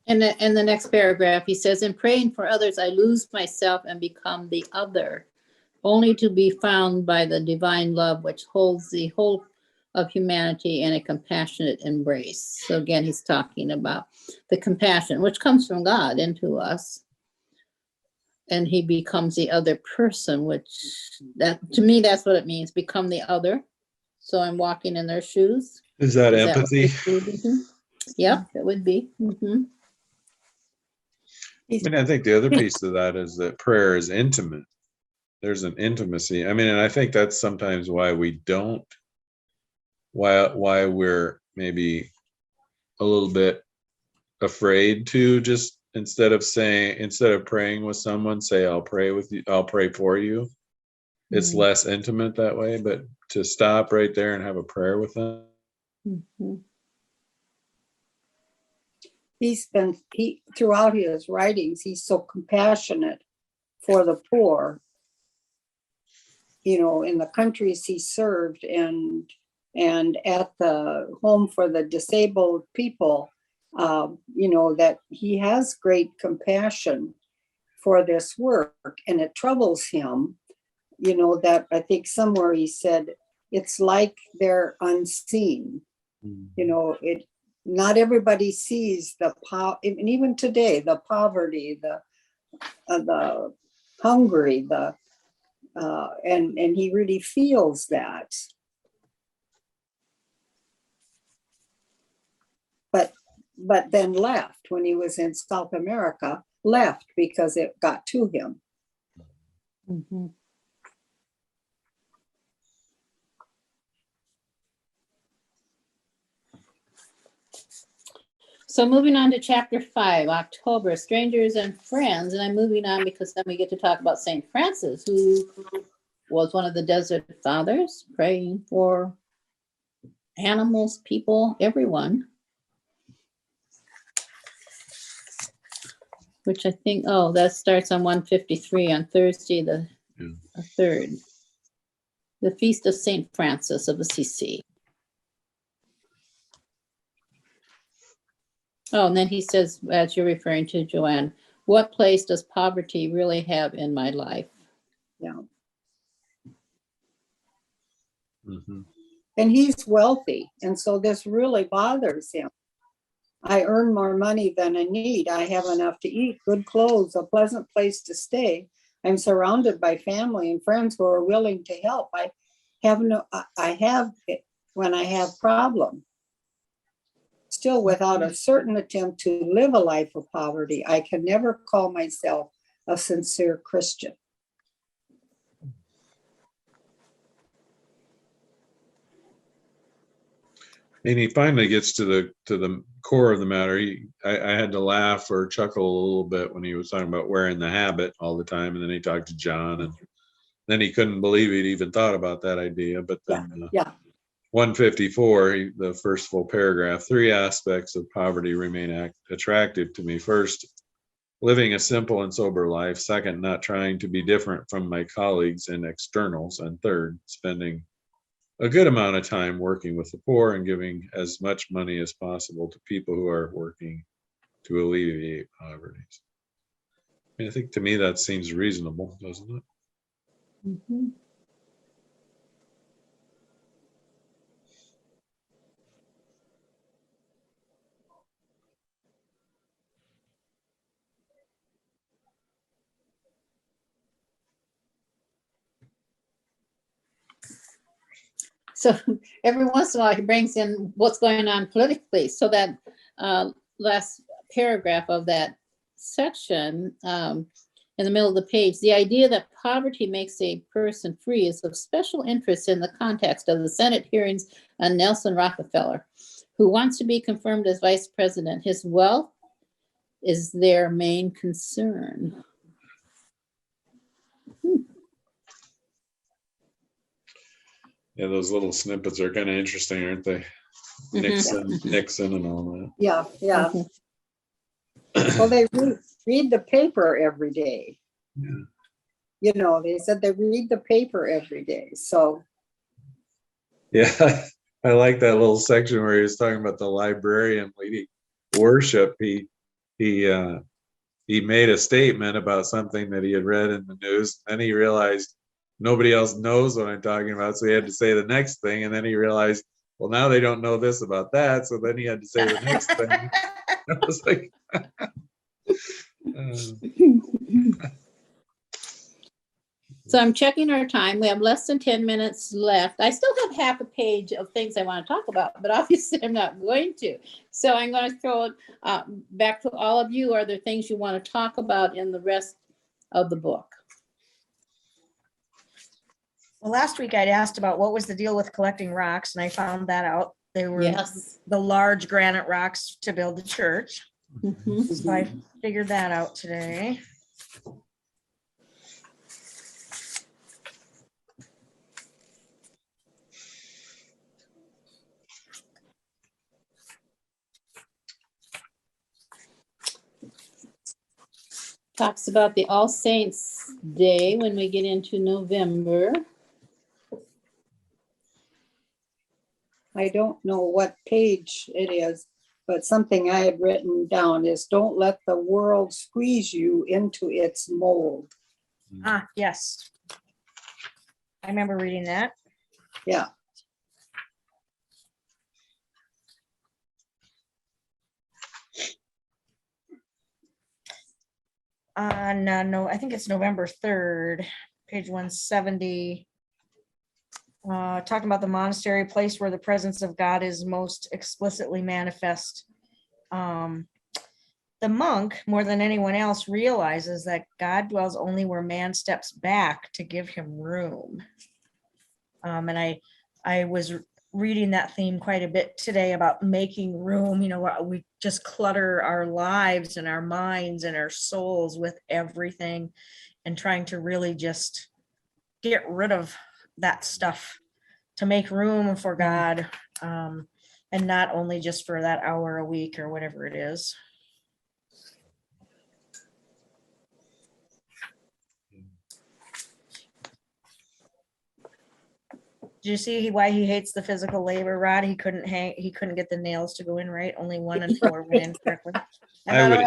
In the next paragraph, he says, in praying for others, I lose myself and become the other, only to be found by the divine love which holds the whole of humanity in a compassionate embrace. So again, he's talking about the compassion, which comes from God into us. And he becomes the other person, which that to me, that's what it means, become the other. So I'm walking in their shoes. Is that Is that what empathy? it's alluding to? Yep, it would be. Mhm. I mean, I think the other piece of that is that prayer is intimate. There's an intimacy. I mean, and I think that's sometimes why why we're maybe a little bit afraid to just instead of praying with someone, say, I'll pray with you, I'll pray for you. It's Mm. less intimate that way, but to stop right there and have a prayer with them. Mhm. Throughout his writings, he's so compassionate for the poor, in the countries he served and at the home for the disabled people, that he has great compassion for this work. And it troubles him, that I think somewhere he said, it's like they're unseen. Not everybody sees and even today, the poverty, the hungry, and he really feels that. But then left when he was in South America, left because it got to him. Mhm. So moving on to chapter 5, October, strangers and friends. And I'm moving on because then we get to talk about St. Francis, who was one of the desert fathers, praying for animals, people, everyone. Which I think, that starts on 153 on Thursday, the 3rd. The Feast of St. Francis of Assisi. Oh, and then he says, as you're referring to, Joanne, what place does poverty really have in my life? Yeah. Mm-hmm. And he's wealthy. And so this really bothers him. I earn more money than I need. I have enough to eat, good clothes, a pleasant place to stay. I'm surrounded by family and friends who are willing to help. I have it when I have problem. Still, without a certain attempt to live a life of poverty, I can never call myself a sincere Christian. And he finally gets to the core of the matter. I had to laugh or chuckle a little bit when he was talking about wearing the habit all the time, and then he talked to John, and then he couldn't believe he'd even thought about that idea. But then, Yeah. 154, the first full paragraph, 3 aspects of poverty remain attractive to me. First, living a simple and sober life. Second, not trying to be different from my colleagues and externals. And third, spending a good amount of time working with the poor and giving as much money as possible to people who are working to alleviate poverty. I mean, I think to me that seems reasonable, doesn't it? Mhm. So every once in a while, he brings in what's going on politically, so that last paragraph of that section, in the middle of the page, the idea that poverty makes a person free is of special interest in the context of the Senate hearings on Nelson Rockefeller, who wants to be confirmed as vice president. His wealth is their main concern. Yeah, those little snippets are kind of interesting, aren't they? Mhm. Nixon and all that. Yeah, yeah. Mhm. Well, they read the paper every day. Yeah. You know, they said they read the paper every day. So, Yeah, I like that little section where he was talking about the librarian leading worship. He made a statement about something that he had read in the news. Then he realized nobody else knows what I'm talking about, so he had to say the next thing. And then he realized, well, now they don't know this about that, so then he had to say the next thing. I was like, So I'm checking our time. We have less than 10 minutes left. I still have half a page of things I want to talk about, but obviously I'm not going to. So I'm going to throw it back to all of you. Are there things you want to talk about in the rest of the book? Well, last week I'd asked about what was the deal with collecting rocks, and I found that out. They were Yes. the large granite rocks to build the church. Mhm. So I figured that out today. Talks about the All Saints Day when we get into November. I don't know what page it is, but something I had written down is don't let the world squeeze you into its mold. Ah, yes. I remember reading that. Yeah. No, I think it's November 3rd, page 170. Talking about the monastery, place where the presence of God is most explicitly manifest. The monk, more than anyone else, realizes that God dwells only where man steps back to give him room. And I was reading that theme quite a bit today about making room. You know, we just clutter our lives and our minds and our souls with everything, and trying to really just get rid of that stuff to make room for God, and not only just for that hour a week or whatever it is. Do you see why he hates the physical labor, Rod? He couldn't get the nails to go in right. Only 1 and 4 went in correctly. I would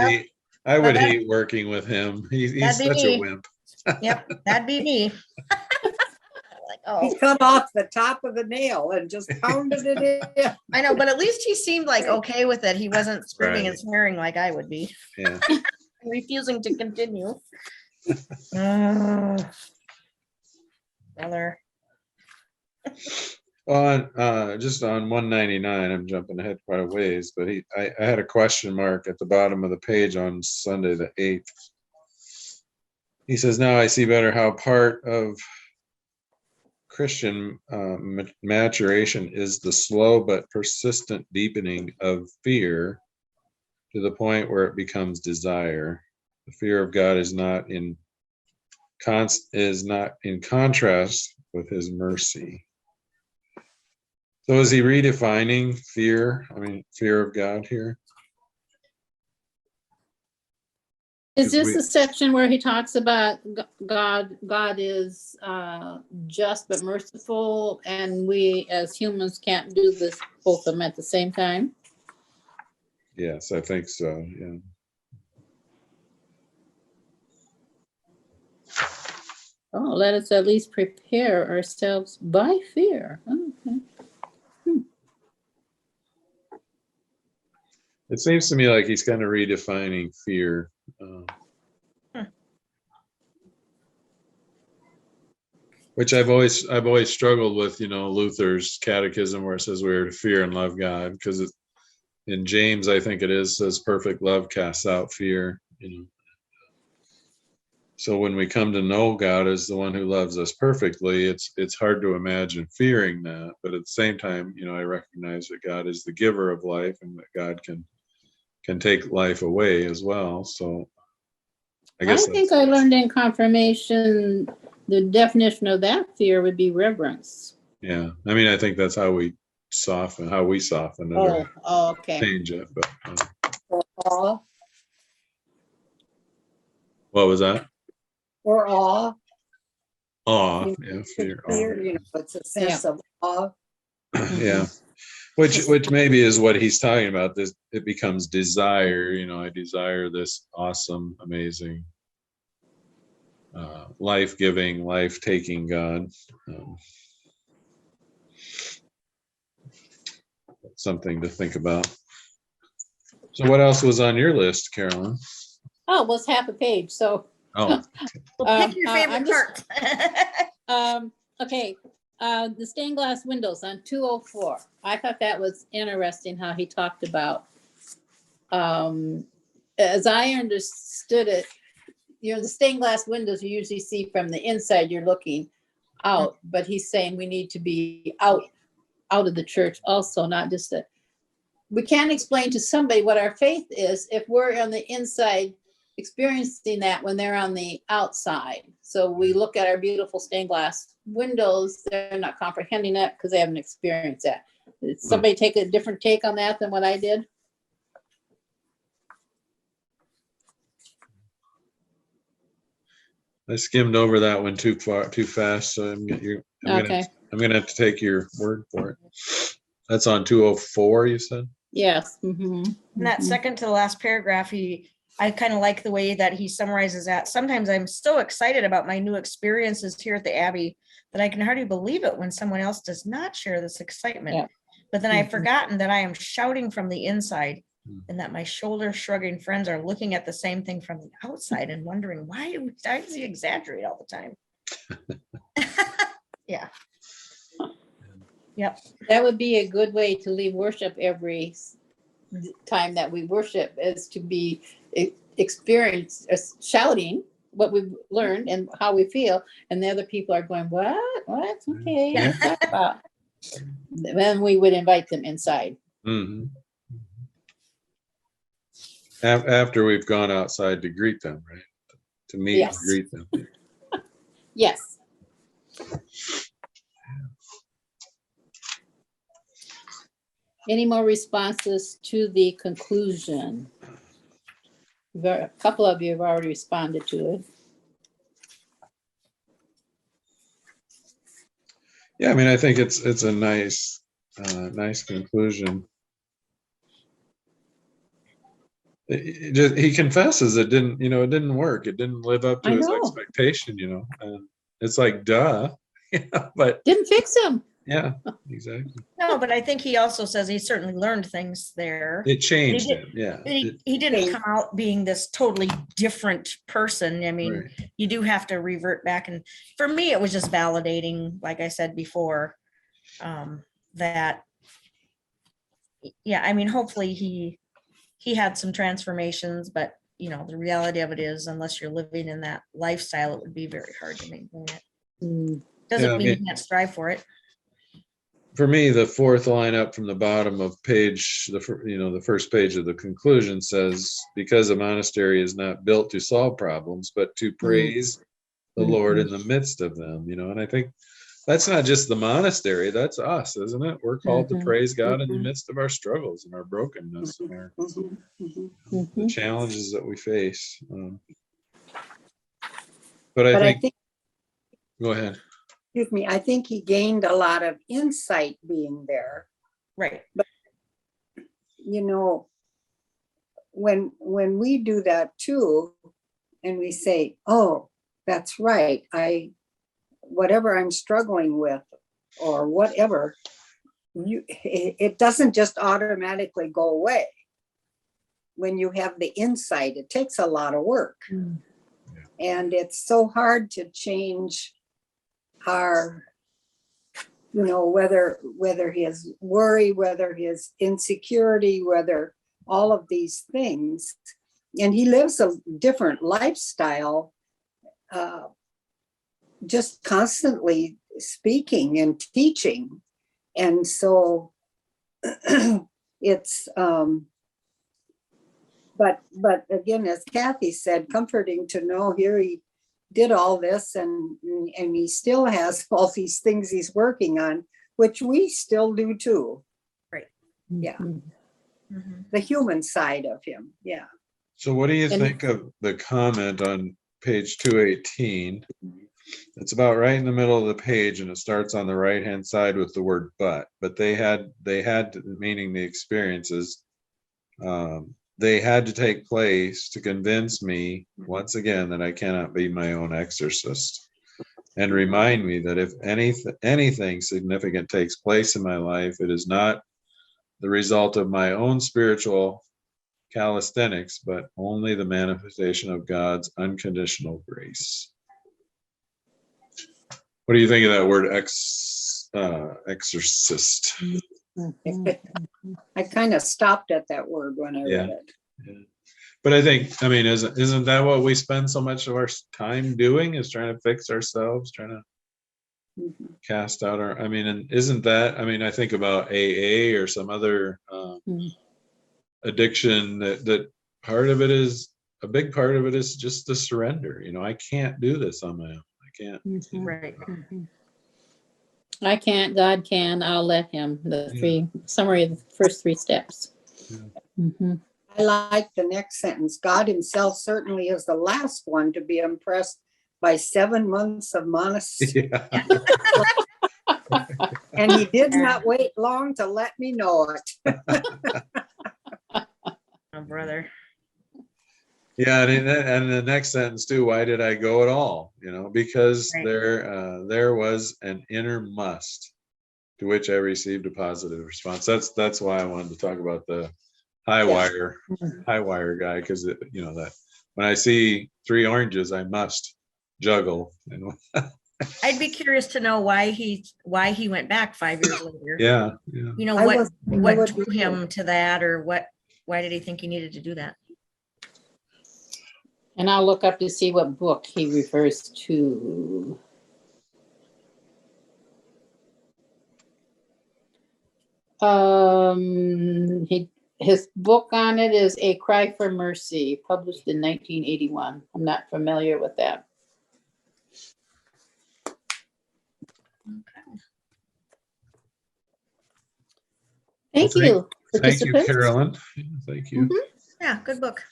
that- hate working with him. He's That'd be such a me. wimp. Yep, that'd be me. Like, He oh, cut off the top of the nail and just pounded it in. I know, but at least he seemed like okay with it. He wasn't screaming and Right. swearing like I would be, Yeah. refusing to continue. Brother. Just on 199, I'm jumping ahead quite a ways, but I had a question mark at the bottom of the page on Sunday the 8th. He says, now I see better how part of Christian maturation is the slow but persistent deepening of fear to the point where it becomes desire. The fear of God is not in contrast with his mercy. So is he redefining fear? I mean, fear of God here? Is this we- the section where he talks about God is just but merciful, and we as humans can't do this both of them at the same time? Yes, I think so. Yeah. Oh, let us at least prepare ourselves by fear. Okay. It seems to me like he's kind of redefining fear. Which I've always struggled with, Luther's catechism where it says we are to fear and love God, because in James, I think it is, says perfect love casts out fear, you know. So when we come to know God as the one who loves us perfectly, it's hard to imagine fearing that. But at the same time, you know, I recognize that God is the giver of life and that God can take life away as well. So I guess think I learned in confirmation the definition of that fear would be reverence. yeah. I mean, I think that's how we soften it or Okay. change it. But Or awe, what was that? or awe. Awe. You Yeah, know, fear. fear, you know, it's a sense of awe. Yeah. Which maybe is what he's talking about. This, it becomes desire. You know, I desire this awesome, amazing, life-giving, life-taking God. Um, something to think about. So, what else was on your list, Carolyn? Oh, well, it's half a page. So, Oh, Well, pick your favorite I'm just- part. okay. The stained glass windows on 204. I thought that was interesting how he talked about, as I understood it, you know, the stained glass windows you usually see from the inside, you're looking out, but he's saying we need to be out of the church also, not just that. We can't explain to somebody what our faith is if we're on the inside experiencing that when they're on the outside. So we look at our beautiful stained glass windows, they're not comprehending that because they haven't experienced that. Did somebody take a different take on that than what I did? I skimmed over that one too fast. So I'm gonna have to take your word for it. That's on 204, you said? Yes. In that second to the last paragraph, I kind of like the way that he summarizes that. Sometimes I'm so excited about my new experiences here at the Abbey that I can hardly believe it when someone else does not share this excitement. Yeah. But then I've forgotten that I am shouting from the inside and that my shoulder shrugging friends are looking at the same thing from the outside and wondering why does he exaggerate all the time? Yeah. Yep. That would be a good way to leave worship every time that we worship, is to be experience shouting what we've learned and how we feel, and the other people are going, what? Okay. Yeah. What's that about? Then we would invite them inside. Mm-hmm. After we've gone outside to greet them, right? To meet Yes. and greet them. Yes. Any more responses to the conclusion? A couple of you have already responded to it. Yeah, I mean, I think it's a nice conclusion. He confesses it didn't work. It didn't live up to I his know. expectation, and it's like, duh, but Didn't fix him. yeah, exactly. No, but I think he also says he certainly learned things there. It changed him. Yeah. He didn't come out being this totally different person. I mean, Right. you do have to revert back. And for me, it was just validating, like I said before, that, yeah, I mean, hopefully he had some transformations, but the reality of it is, unless you're living in that lifestyle, it would be very hard to maintain it. Doesn't mean you can't strive for it. For me, the fourth line up from the bottom of page, the first page of the conclusion says, because a monastery is not built to solve problems, but to praise the Lord in the midst of them, and I think that's not just the monastery, that's us, isn't it? We're called to praise God in the midst of our struggles and our brokenness and our the challenges that we face. But I think, go ahead. Excuse me, I think he gained a lot of insight being there. Right. But when we do that too, and we say, oh, that's right, whatever I'm struggling with or whatever, it doesn't just automatically go away. When you have the insight, it takes a lot of work. And it's so hard to change our you know, whether his worry, whether his insecurity, whether all of these things. And he lives a different lifestyle, just constantly speaking and teaching. And so it's, but again, as Kathy said, comforting to know here he did all this and he still has all these things he's working on, which we still do too. Yeah. Mhm. The human side of him. Yeah. So what do you And- think of the comment on page 218? It's about right in the middle of the page, and it starts on the right-hand side with the word but they had, meaning the experiences, they had to take place to convince me once again that I cannot be my own exorcist, and remind me that if anything significant takes place in my life, it is not the result of my own spiritual calisthenics, but only the manifestation of God's unconditional grace. What do you think of that word exorcist? I kind of stopped at that word when I Yeah. read it. Yeah. But I think, I mean, isn't that what we spend so much of our time doing, is trying to fix ourselves, trying to Mhm. cast out our, I mean, and isn't that, I mean, I think about AA or some other addiction that part of it is, a big part of it is just the surrender. You know, I can't do this on my own. I can't. Right. I can't, God can, I'll let him. The summary of the first 3 steps. Yeah. Mhm. I like the next sentence. God himself certainly is the last one to be impressed by 7 months of monastery. Yeah. And he did not wait long to let me know it. Oh, brother. Yeah, and the next sentence too, why did I go at all? You know, because Right. there was an inner must, to which I received a positive response. That's why I wanted to talk about the high wire guy, because you know that when I see 3 oranges, I must juggle. And I'd be curious to know why he went back 5 years later. yeah. You know, I what would drew be him to that, or why did he think he needed to do that? And I'll look up to see what book he refers to. His book on it is A Cry for Mercy, published in 1981. I'm not familiar with that. Thank Well, you, Thank you, participants. Carolyn. Thank you. Yeah, good book.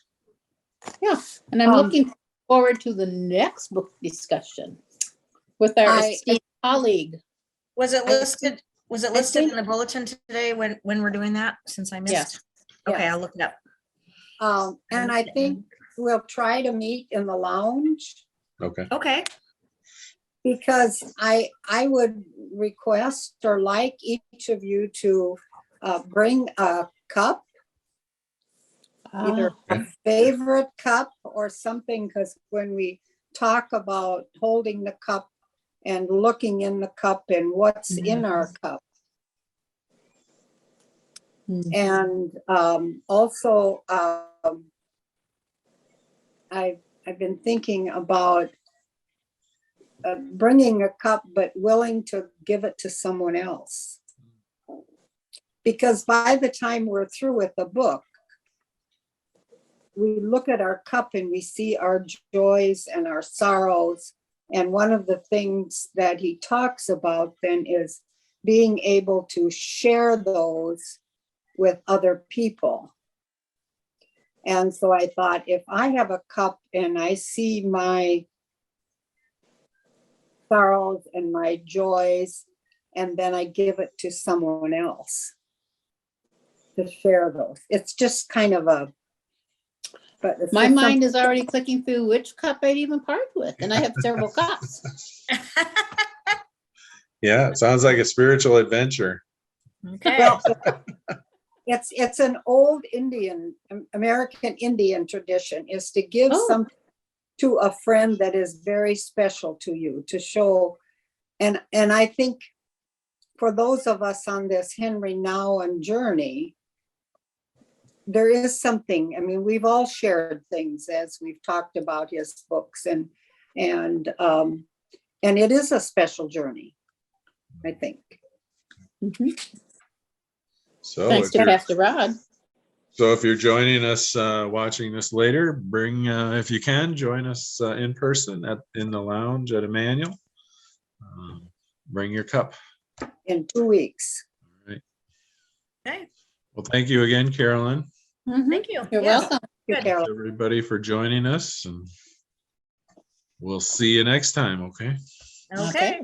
Yeah, and I'm looking forward to the next book discussion with our esteemed colleague. Was it listed? Was it listed think- in the bulletin today when we're doing that? Since I missed. Yes. Okay, Yes. I'll look it up. And I think we'll try to meet in the lounge, Okay. Okay. because I would request or like each of you to bring a cup, either a favorite cup or something, because when we talk about holding the cup and looking in the cup and what's in our cup. And also, I've been thinking about bringing a cup, but willing to give it to someone else. Because by the time we're through with the book, we look at our cup and we see our joys and our sorrows. And one of the things that he talks about then is being able to share those with other people. And so I thought, if I have a cup and I see my sorrows and my joys, and then I give it to someone else to share those. It's just kind of a, but it's My just mind is already clicking through which cup I'd even part with, and I have several cups. Yeah, it sounds like a spiritual adventure. Okay. Well, it's an old American Indian tradition, is to give something to a friend that is very special to you, to show. And I think for those of us on this Henri Nouwen journey, there is something, I mean, we've all shared things as we've talked about his books, and it is a special journey, I think. Mhm. So Thanks if to you're, Pastor Rod. so if you're joining us, watching this later, bring, if you can, join us in person in the lounge at Emmanuel. Bring your cup. In 2 weeks. Right. Okay, Well, thank you again, Carolyn. Mhm. thank you. You're Yeah. welcome. You, Good. Carol. Everybody for joining us, and we'll see you next time. Okay. Okay.